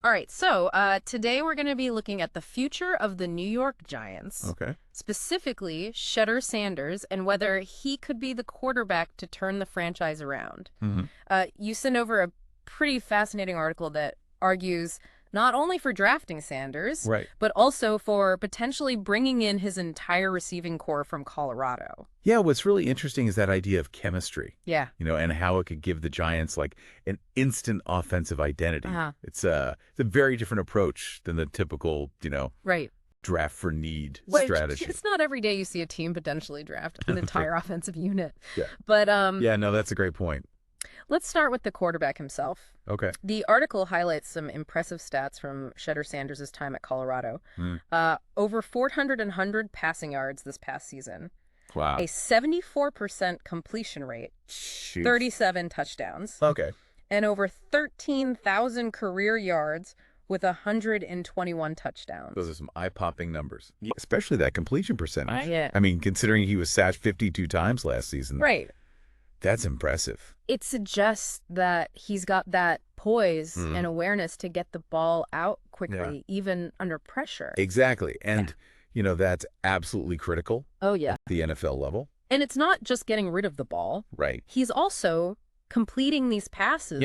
All right, so today we're going to be looking at the future of the New York Giants, Okay. specifically Shedeur Sanders, and whether he could be the quarterback to turn the franchise around. hmm You sent over a pretty fascinating article that argues not only for drafting Sanders, Right. but also for potentially bringing in his entire receiving corps from Colorado. Yeah, what's really interesting is that idea of chemistry, Yeah. and how it could give the Giants like an instant offensive identity. Uh-huh. It's a very different approach than the typical, Right. draft for need Which, strategy. it's not every day you see a team potentially draft an entire offensive unit. Yeah. But Yeah, no, that's a great point. let's start with the quarterback himself. Okay. The article highlights some impressive stats from Shedeur Sanders' time at Colorado. Mm. Over 400 passing yards this past season, Wow. a 74% completion rate, Shoot. 37 touchdowns, Okay. and over 13,000 career yards with 121 touchdowns. Those are some eye-popping numbers, especially that completion percentage. Yeah. I mean, considering he was sacked 52 times last season, Right. that's impressive. It suggests that he's got that poise and awareness to get the ball out quickly, even under pressure. Exactly. And, that's absolutely critical Oh, yeah. at the NFL level. And it's not just getting rid of the ball. Right. He's also completing these passes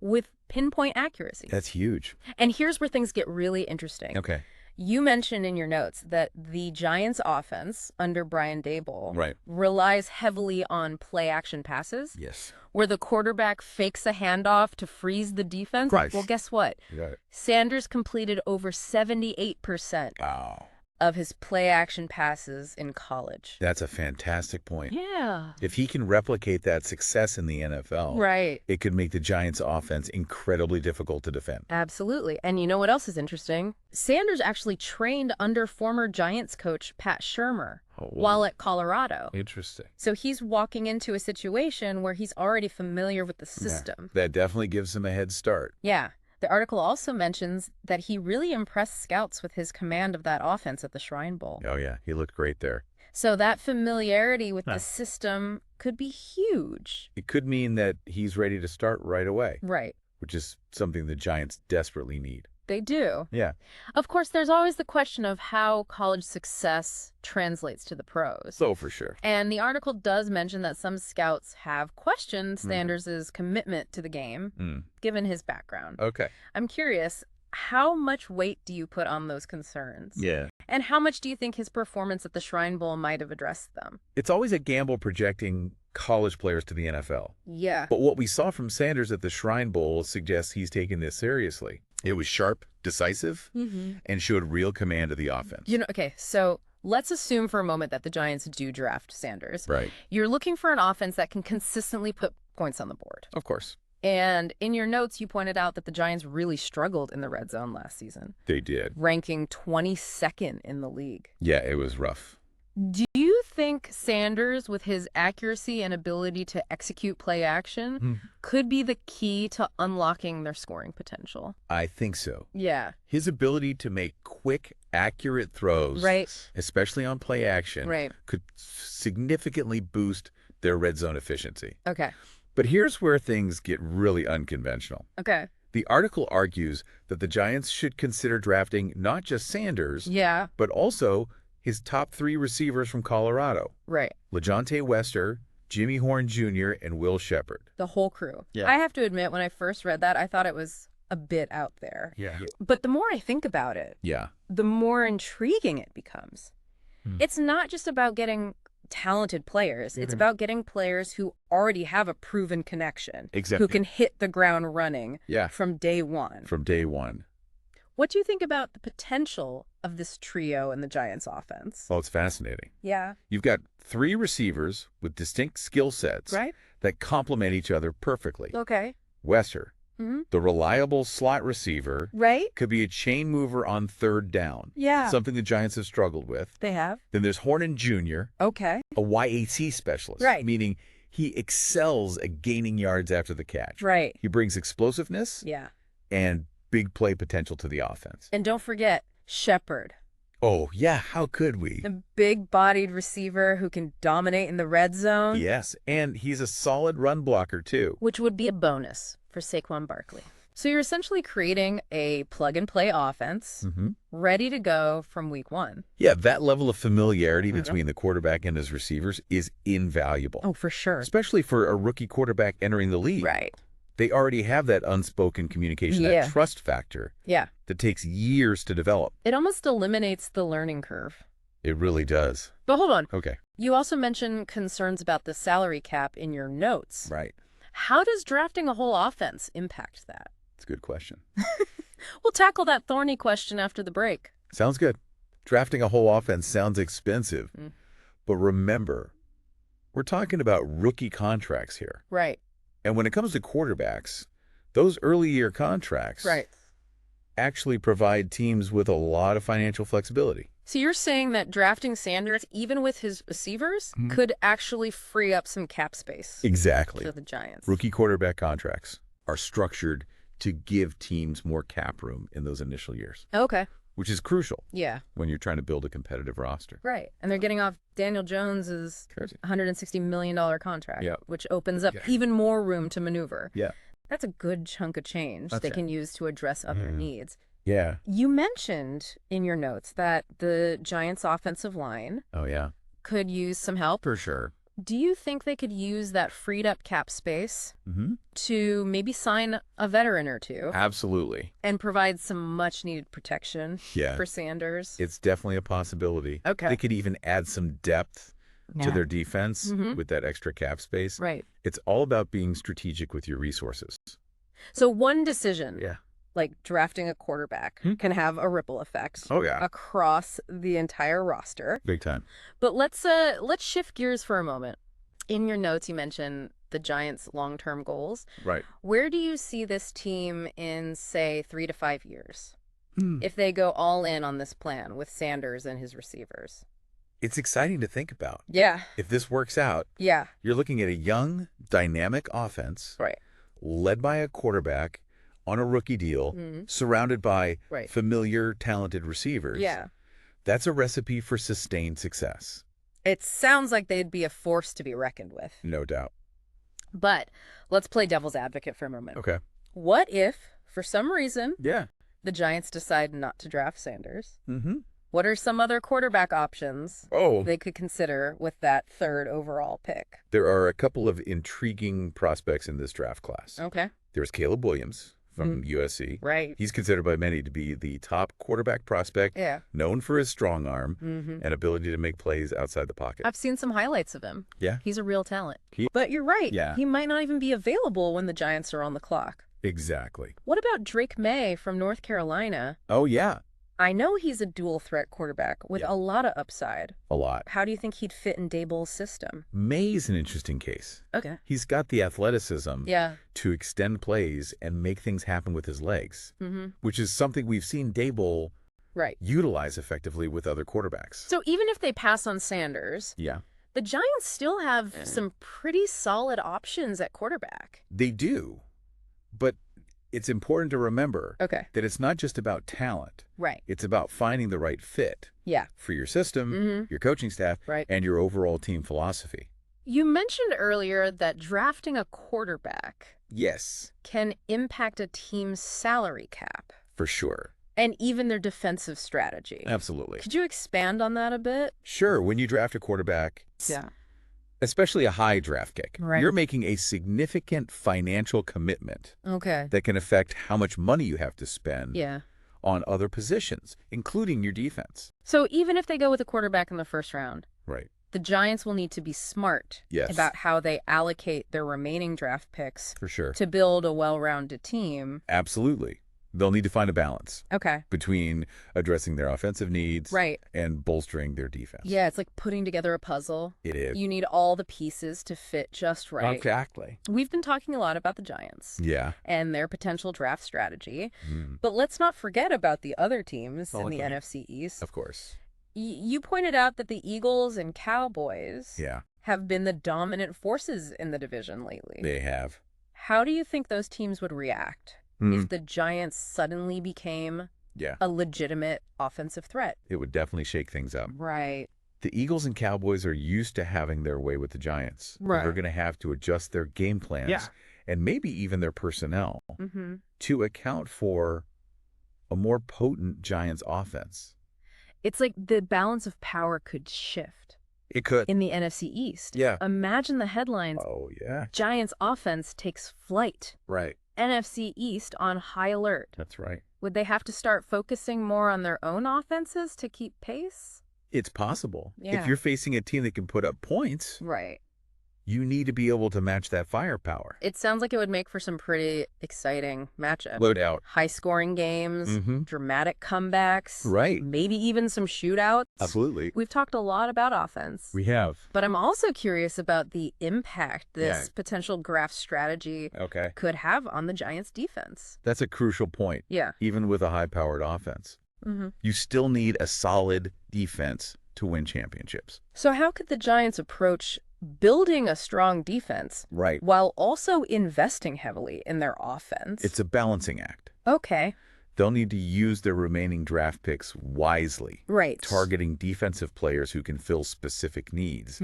with pinpoint accuracy. That's huge. And here's where things get really interesting. Okay. You mentioned in your notes that the Giants' offense under Brian Daboll Right. relies heavily on play-action passes, Yes. where the quarterback fakes a handoff to freeze the defense. Right. Well, guess what? You got it. Sanders completed over 78% Wow. of his play-action passes in college. That's a fantastic point. Yeah. If he can replicate that success in the NFL, Right. it could make the Giants' offense incredibly difficult to defend. Absolutely. And you know what else is interesting? Sanders actually trained under former Giants coach Pat Shurmur while at Colorado. Interesting. So he's walking into a situation where he's already familiar with the system. That definitely gives him a head start. Yeah. The article also mentions that he really impressed scouts with his command of that offense at the Shrine Bowl. Oh, yeah. He looked great there. So that familiarity with the system could be huge. It could mean that he's ready to start right away, Right. which is something the Giants desperately need. They do. Yeah. Of course, there's always the question of how college success translates to the pros. So for sure. And the article does mention that some scouts have questioned Sanders' commitment to the game, given his background. Okay. I'm curious, how much weight do you put on those concerns? Yeah. And how much do you think his performance at the Shrine Bowl might have addressed them? It's always a gamble projecting college players to the NFL. Yeah. But what we saw from Sanders at the Shrine Bowl suggests he's taking this seriously. It was sharp, decisive, and showed real command of the offense. Okay, so let's assume for a moment that the Giants do draft Sanders. Right. You're looking for an offense that can consistently put points on the board. Of course. And in your notes, you pointed out that the Giants really struggled in the red zone last season, They did. ranking 22nd in the league. Yeah, it was rough. Do you think Sanders, with his accuracy and ability to execute play action, could be the key to unlocking their scoring potential? I think so. Yeah. His ability to make quick, accurate throws, Right. especially on play action, Right. could significantly boost their red zone efficiency. Okay. But here's where things get really unconventional. Okay. The article argues that the Giants should consider drafting not just Sanders, Yeah. but also his top 3 receivers from Colorado, Right. LeJounte Wester, Jimmy Horn Jr., and Will Shepard. The whole crew. Yeah. I have to admit, when I first read that, I thought it was a bit out there. Yeah. But the more I think about it, Yeah. the more intriguing it becomes. It's not just about getting talented players. It's about getting players who already have a proven connection, Exactly. who can hit the ground running Yeah. from day one. From day one. What do you think about the potential of this trio in the Giants offense? Well, it's fascinating. Yeah. You've got 3 receivers with distinct skill sets Right? that complement each other perfectly. Okay. Wester, the reliable slot receiver, Right? could be a chain mover on 3rd down, Yeah. something the Giants have struggled with. They have? Then there's Horn Jr., Okay. a YAC specialist, Right. meaning he excels at gaining yards after the catch. Right. He brings explosiveness Yeah. and big play potential to the offense. And don't forget Shepard, Oh, yeah, how could we? the big-bodied receiver who can dominate in the red zone. Yes, and he's a solid run blocker, too. Which would be a bonus for Saquon Barkley. So you're essentially creating a plug-and-play offense ready to go from week one. Yeah, that level of familiarity between the quarterback and his receivers is invaluable. Oh, for sure. Especially for a rookie quarterback entering the league. Right. They already have that unspoken communication, that trust factor that takes years to develop. It almost eliminates the learning curve. It really does. But hold on. Okay. You also mentioned concerns about the salary cap in your notes. Right. How does drafting a whole offense impact that? It's a good question. We'll tackle that thorny question after the break. Sounds good. Drafting a whole offense sounds expensive. But remember, we're talking about rookie contracts here. Right. And when it comes to quarterbacks, those early year contracts actually provide teams with a lot of financial flexibility. So you're saying that drafting Sanders, even with his receivers, could actually free up some cap space. Exactly. For the Giants. Rookie quarterback contracts are structured to give teams more cap room in those initial years. Okay. Which is crucial. Yeah. When you're trying to build a competitive roster. Right. And they're getting off Daniel Jones's $160 million contract, which opens up even more room to maneuver. Yeah. That's a good chunk of change they can use to address other needs. Yeah. You mentioned in your notes that the Giants' offensive line could use some help. For sure. Do you think they could use that freed up cap space to maybe sign a veteran or two? Absolutely. And provide some much needed protection for Sanders? It's definitely a possibility. Okay. They could even add some depth to their defense with that extra cap space. Right. It's all about being strategic with your resources. So one decision, like drafting a quarterback, can have a ripple effect across the entire roster. Big time. But let's shift gears for a moment. In your notes, you mentioned the Giants' long-term goals. Right. Where do you see this team in, say, 3 to 5 years? If they go all in on this plan with Sanders and his receivers? It's exciting to think about. Yeah. If this works out, you're looking at a young, dynamic offense led by a quarterback on a rookie deal, surrounded by familiar, talented receivers. Yeah. That's a recipe for sustained success. It sounds like they'd be a force to be reckoned with. No doubt. But let's play devil's advocate for a moment. Okay. What if, for some reason, the Giants decide not to draft Sanders? What are some other quarterback options they could consider with that third overall pick? There are a couple of intriguing prospects in this draft class. Okay. There's Caleb Williams from USC. Right. He's considered by many to be the top quarterback prospect, known for his strong arm and ability to make plays outside the pocket. I've seen some highlights of him. Yeah. He's a real talent. But you're right. Yeah. He might not even be available when the Giants are on the clock. Exactly. What about Drake May from North Carolina? Oh, yeah. I know he's a dual-threat quarterback with a lot of upside. A lot. How do you think he'd fit in Daboll's system? May's an interesting case. Okay. He's got the athleticism to extend plays and make things happen with his legs, which is something we've seen Daboll utilize effectively with other quarterbacks. So even if they pass on Sanders, the Giants still have some pretty solid options at quarterback. They do, but it's important to remember that it's not just about talent. Right. It's about finding the right fit for your system, your coaching staff, and your overall team philosophy. You mentioned earlier that drafting a quarterback can impact a team's salary cap. For sure. And even their defensive strategy. Absolutely. Could you expand on that a bit? Sure. When you draft a quarterback, especially a high draft kick, you're making a significant financial commitment that can affect how much money you have to spend on other positions, including your defense. So even if they go with a quarterback in the first round, the Giants will need to be smart about how they allocate their remaining draft picks to build a well-rounded team. Absolutely. They'll need to find a balance between addressing their offensive needs and bolstering their defense. Yeah, it's like putting together a puzzle. It is. You need all the pieces to fit just right. Exactly. We've been talking a lot about the Giants and their potential draft strategy, but let's not forget about the other teams in the NFC East. Of course. You pointed out that the Eagles and Cowboys have been the dominant forces in the division lately. They have. How do you think those teams would react if the Giants suddenly became a legitimate offensive threat? It would definitely shake things up. Right. The Eagles and Cowboys are used to having their way with the Giants. Right. They're going to have to adjust their game plans and maybe even their personnel to account for a more potent Giants offense. It's like the balance of power could shift. It could. In the NFC East. Yeah. Imagine the headlines. Oh, yeah. Giants offense takes flight. Right. NFC East on high alert. That's right. Would they have to start focusing more on their own offenses to keep pace? It's possible. Yeah. If you're facing a team that can put up points, right, you need to be able to match that firepower. It sounds like it would make for some pretty exciting matchup. No doubt. High-scoring games, dramatic comebacks. Right. Maybe even some shootouts. Absolutely. We've talked a lot about offense. We have. But I'm also curious about the impact this potential draft strategy could have on the Giants' defense. That's a crucial point. Yeah. Even with a high-powered offense. You still need a solid defense to win championships. So how could the Giants approach building a strong defense while also investing heavily in their offense? It's a balancing act. Okay. They'll need to use their remaining draft picks wisely. Right. Targeting defensive players who can fill specific needs.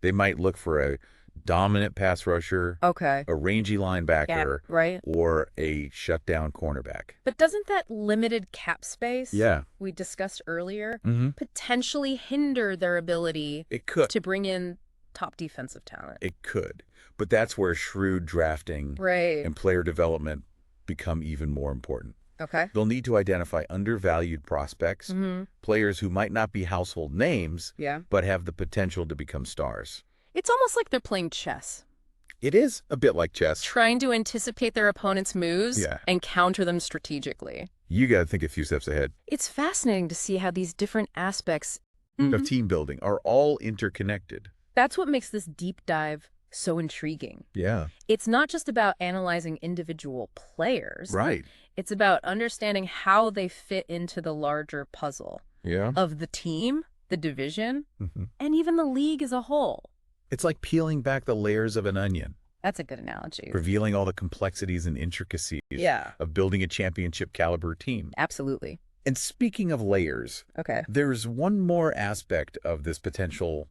They might look for a dominant pass rusher, a rangy linebacker, or a shutdown cornerback. But doesn't that limited cap space we discussed earlier potentially hinder their ability to bring in top defensive talent? It could. But that's where shrewd drafting and player development become even more important. Okay. They'll need to identify undervalued prospects, players who might not be household names, but have the potential to become stars. It's almost like they're playing chess. It is a bit like chess. Trying to anticipate their opponent's moves and counter them strategically. You got to think a few steps ahead. It's fascinating to see how these different aspects of team building are all interconnected. That's what makes this deep dive so intriguing. Yeah. It's not just about analyzing individual players. Right. It's about understanding how they fit into the larger puzzle of the team, the division, and even the league as a whole. It's like peeling back the layers of an onion. That's a good analogy. Revealing all the complexities and intricacies of building a championship caliber team. Absolutely. And speaking of layers, there's one more aspect of this potential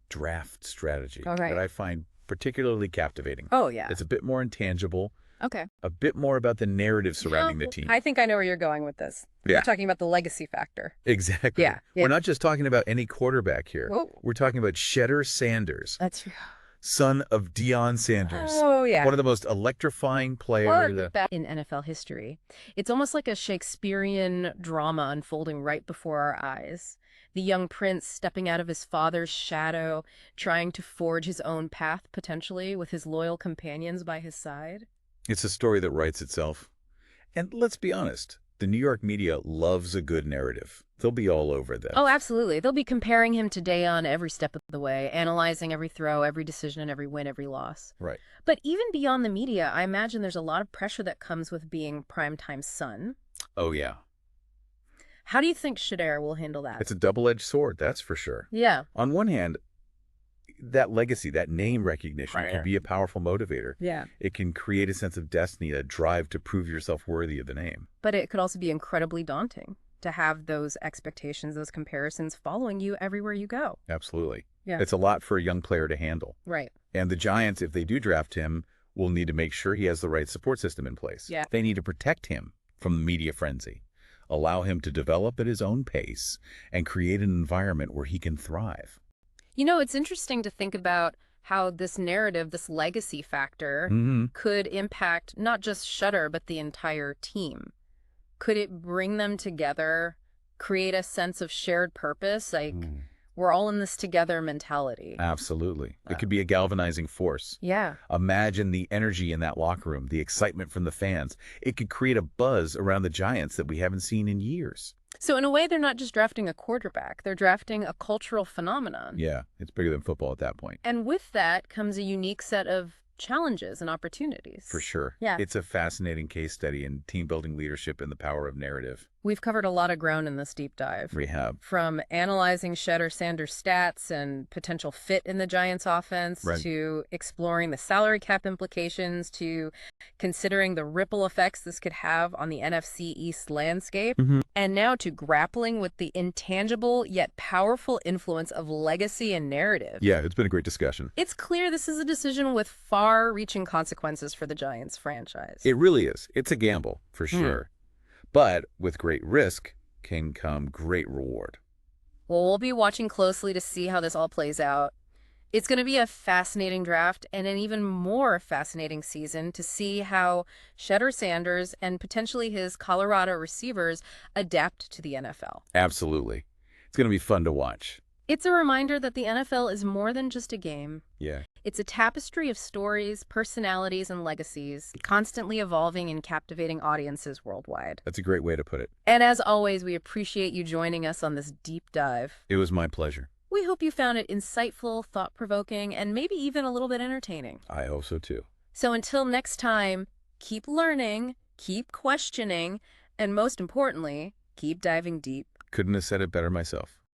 draft strategy that I find particularly captivating. Oh, yeah. It's a bit more intangible. Okay. A bit more about the narrative surrounding the team. I think I know where you're going with this. Yeah. You're talking about the legacy factor. Exactly. Yeah. We're not just talking about any quarterback here. Whoa. We're talking about Shedeur Sanders. That's son of Deion Sanders. Oh, yeah. One of the most electrifying players in NFL history. It's almost like a Shakespearean drama unfolding right before our eyes. The young prince stepping out of his father's shadow, trying to forge his own path, potentially, with his loyal companions by his side. It's a story that writes itself. And let's be honest, the New York media loves a good narrative. They'll be all over this. Oh, absolutely. They'll be comparing him to Deion every step of the way, analyzing every throw, every decision, every win, every loss. Right. But even beyond the media, I imagine there's a lot of pressure that comes with being primetime son. Oh, yeah. How do you think Shedeur will handle that? It's a double-edged sword, that's for sure. Yeah. On one hand, that legacy, that name recognition can be a powerful motivator. Yeah. It can create a sense of destiny, a drive to prove yourself worthy of the name. But it could also be incredibly daunting to have those expectations, those comparisons following you everywhere you go. Absolutely. Yeah. It's a lot for a young player to handle. Right. And the Giants, if they do draft him, will need to make sure he has the right support system in place. Yeah. They need to protect him from the media frenzy, allow him to develop at his own pace, and create an environment where he can thrive. You know, it's interesting to think about how this narrative, this legacy factor, could impact not just Shedeur, but the entire team. Could it bring them together, create a sense of shared purpose, like we're all in this together mentality? Absolutely. It could be a galvanizing force. Yeah. Imagine the energy in that locker room, the excitement from the fans. It could create a buzz around the Giants that we haven't seen in years. So in a way, they're not just drafting a quarterback. They're drafting a cultural phenomenon. Yeah, it's bigger than football at that point. And with that comes a unique set of challenges and opportunities. For sure. Yeah. It's a fascinating case study in team building leadership and the power of narrative. We've covered a lot of ground in this deep dive. We have. From analyzing Shedeur Sanders' stats and potential fit in the Giants' offense, to exploring the salary cap implications, to considering the ripple effects this could have on the NFC East landscape, and now to grappling with the intangible yet powerful influence of legacy and narrative. Yeah, it's been a great discussion. It's clear this is a decision with far-reaching consequences for the Giants franchise. It really is. It's a gamble, for sure. But with great risk can come great reward. Well, we'll be watching closely to see how this all plays out. It's going to be a fascinating draft and an even more fascinating season to see how Shedeur Sanders and potentially his Colorado receivers adapt to the NFL. Absolutely. It's going to be fun to watch. It's a reminder that the NFL is more than just a game. Yeah. It's a tapestry of stories, personalities, and legacies, constantly evolving and captivating audiences worldwide. That's a great way to put it. And as always, we appreciate you joining us on this deep dive. It was my pleasure. We hope you found it insightful, thought-provoking, and maybe even a little bit entertaining. I hope so, too. So until next time, keep learning, keep questioning, and most importantly, keep diving deep. Couldn't have said it better myself.